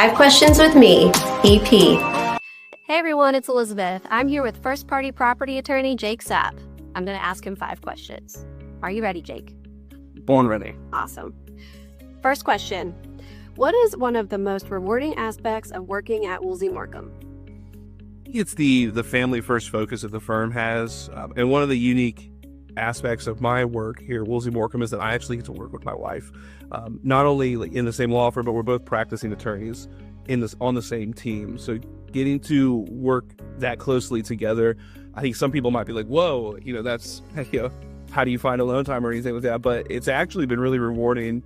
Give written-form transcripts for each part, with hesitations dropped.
5 Questions with Me, EP. Hey everyone, it's Elizabeth. I'm here with first-party property attorney Jake Sapp. I'm going to ask him 5 questions. Are you ready, Jake? Born ready. Awesome. First question. What is one of the most rewarding aspects of working at Woolsey Morcom? It's the family first focus that the firm has. And one of the unique aspects of my work here at Woolsey Morcom is that I actually get to work with my wife. Not only in the same law firm, but we're both practicing attorneys on the same team. So getting to work that closely together, I think some people might be like, whoa, that's, how do you find alone time or anything like that? But it's actually been really rewarding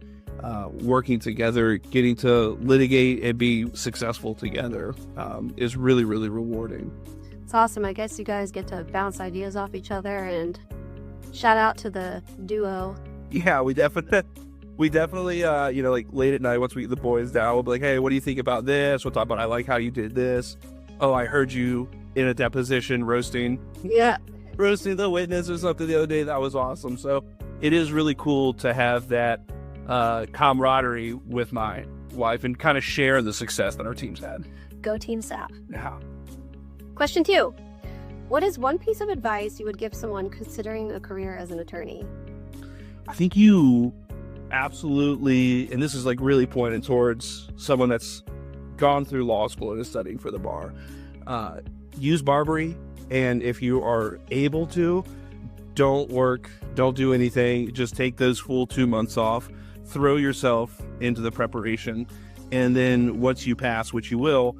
working together, getting to litigate and be successful together is really, really rewarding. It's awesome. I guess you guys get to bounce ideas off each other, and shout out to the duo. Yeah, we definitely, late at night, once we get the boys down, we'll be like, hey, what do you think about this? We'll talk about, I like how you did this. Oh, I heard you in a deposition roasting the witness or something the other day. That was awesome. So it is really cool to have that camaraderie with my wife and kind of share the success that our team's had. Go Team Sapp. Yeah. Question 2. What is one piece of advice you would give someone considering a career as an attorney? I think you absolutely, and this is really pointed towards someone that's gone through law school and is studying for the bar, use Barbary. And if you are able to, don't work, don't do anything, just take those full 2 months off, throw yourself into the preparation. And then once you pass, which you will,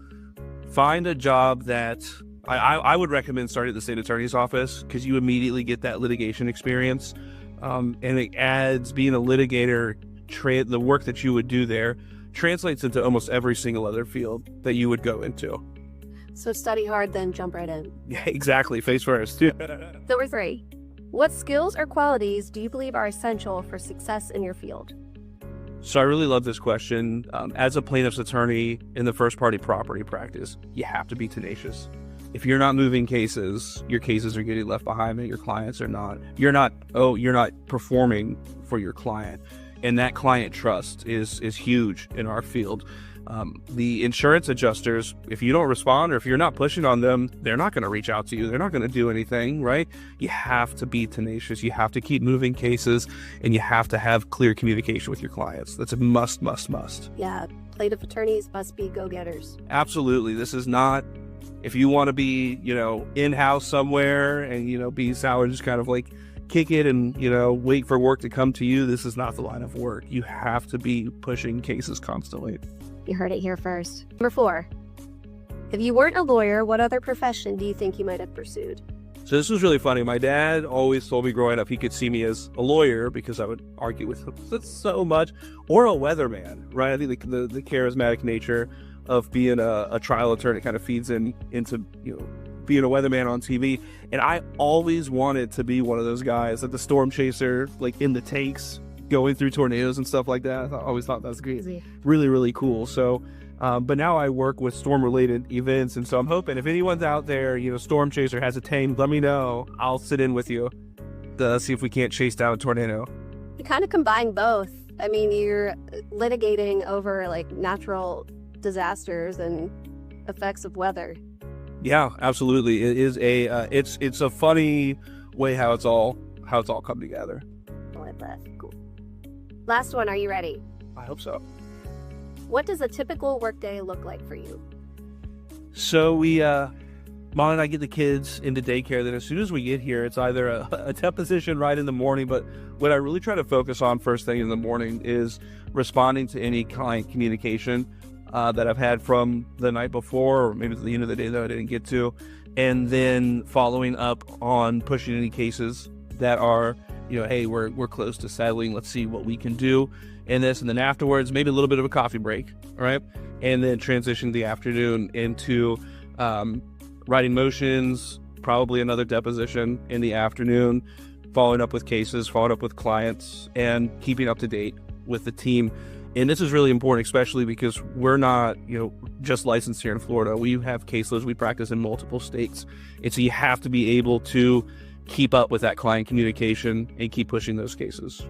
find a job that I would recommend starting at the state attorney's office, because you immediately get that litigation experience. And it adds, being a litigator, the work that you would do there translates into almost every single other field that you would go into. So study hard, then jump right in. Yeah, exactly. Face first. Number 3. What skills or qualities do you believe are essential for success in your field? So I really love this question. As a plaintiff's attorney in the first party property practice, you have to be tenacious. If you're not moving cases, your cases are getting left behind and your clients are not. You're not performing for your client. And that client trust is huge in our field. The insurance adjusters, if you don't respond or if you're not pushing on them, they're not going to reach out to you. They're not going to do anything, right? You have to be tenacious. You have to keep moving cases, and you have to have clear communication with your clients. That's a must. Yeah, plaintiff attorneys must be go-getters. Absolutely. This is not, if you want to be, in-house somewhere and, be sour, just kind of kick it and, wait for work to come to you. This is not the line of work. You have to be pushing cases constantly. You heard it here first. Number 4. If you weren't a lawyer, what other profession do you think you might have pursued? So this was really funny. My dad always told me growing up he could see me as a lawyer because I would argue with him so much, or a weatherman, right? I think the charismatic nature of being a trial attorney kind of feeds into being a weatherman on TV. And I always wanted to be one of those guys, like the storm chaser, in the tanks, going through tornadoes and stuff like that. I always thought that was great. Really, really cool. So, but now I work with storm-related events, and so I'm hoping if anyone's out there, storm chaser, has a tank, let me know. I'll sit in with you to see if we can't chase down a tornado. You kind of combine both. I mean, you're litigating over natural disasters and effects of weather. Yeah, absolutely. It is it's a funny way how it's all come together. I like that. Cool. Last one, are you ready? I hope so. What does a typical workday look like for you? So Mom and I get the kids into daycare. Then as soon as we get here, it's either a deposition right in the morning, but what I really try to focus on first thing in the morning is responding to any client communication that I've had from the night before, or maybe at the end of the day that I didn't get to, and then following up on pushing any cases that are, hey, we're close to settling. Let's see what we can do in this. And then afterwards, maybe a little bit of a coffee break, all right? And then transition the afternoon into writing motions, probably another deposition in the afternoon, following up with cases, following up with clients, and keeping up to date with the team. And this is really important, especially because we're not, just licensed here in Florida. We have caseloads. We practice in multiple states. And so you have to be able to keep up with that client communication and keep pushing those cases.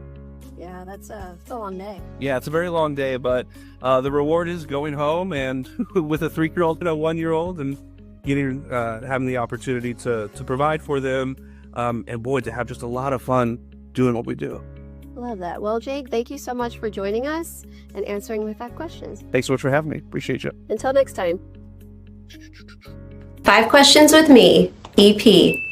Yeah, that's a long day. Yeah, it's a very long day, but the reward is going home and with a 3-year-old and a 1-year-old and getting having the opportunity to provide for them, and boy, to have just a lot of fun doing what we do. Love that. Well, Jake, thank you so much for joining us and answering my 5 questions. Thanks so much for having me. Appreciate you. Until next time. 5 Questions with Me, EP.